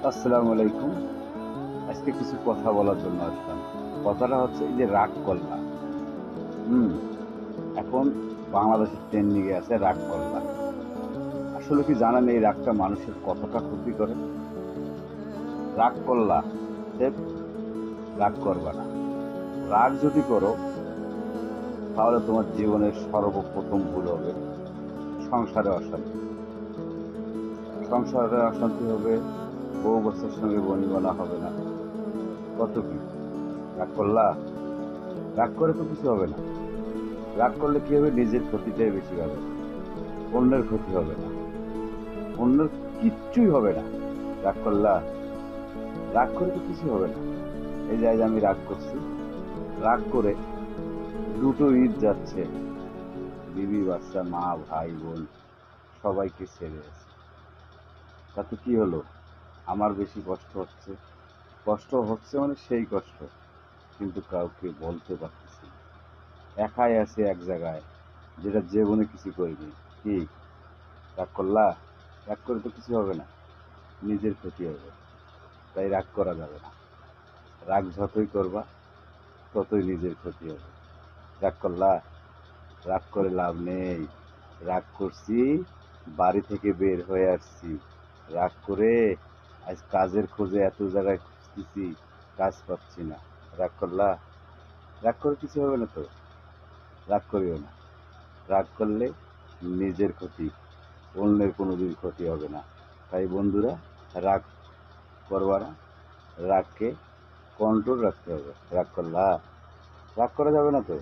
আসসালামু আলাইকুম। আজকে কিছু কথা বলার জন্য আসলাম। কথাটা হচ্ছে এই যে রাগ কল্লা। হুম? এখন বাংলাদেশের ট্রেন্ডিং এ আছে রাগ কল্লা। আসলে কি জানেন এই রাগটা মানুষের কতটা ক্ষতি করে? রাগ কল্লা, অতএব রাগ করবা না। রাগ যদি করো তাহলে তোমার জীবনের সর্বপ্রথম ভুল হবে সংসারে অশান্তি। সংসারে অশান্তি হবে, বউ বাচ্চার সঙ্গে বনিবনা হবে না। কত কি? রাগ করলা? রাগ করে তো কিছু হবে না। রাগ করলে কি হবে? নিজের ক্ষতিটাই বেশি হবে, অন্যের ক্ষতি হবে না। অন্যের কিচ্ছুই হবে না। রাগ করলা? রাগ করে তো কিছু হবে না। এই যে আজ আমি রাগ করছি, রাগ করে দুটো ঈদ যাচ্ছে, বিবি বাচ্চা মা ভাই বোন সবাইকে ছেড়ে আছে। তাতে কি হলো? আমার বেশি কষ্ট হচ্ছে। কষ্ট হচ্ছে মানে সেই কষ্ট, কিন্তু কাউকে বলতে পারতেছি না। একাই আছে এক জায়গায়, যেটা জীবনে কিছু করিনি। কি? রাগ করলা? রাগ করে তো কিছু হবে না, নিজের ক্ষতি হবে। তাই রাগ করা যাবে না। রাগ যতই করবা ততই নিজের ক্ষতি হবে। রাগ করলা? রাগ করে লাভ নেই। রাগ করছি, বাড়ি থেকে বের হয়ে আসছি। রাগ করে আজ কাজের খোঁজে এত জায়গায় খুঁজতেছি, কাজ পাচ্ছি না। রাগ করলা? রাগ করে কিছু হবে না তো। রাগ করিও না। রাগ করলে নিজের ক্ষতি, অন্যের কোনোদিন ক্ষতি হবে না। তাই বন্ধুরা, রাগ করবা না। রাগকে কন্ট্রোল রাখতে হবে। রাগ করলা? রাগ করা যাবে না তো।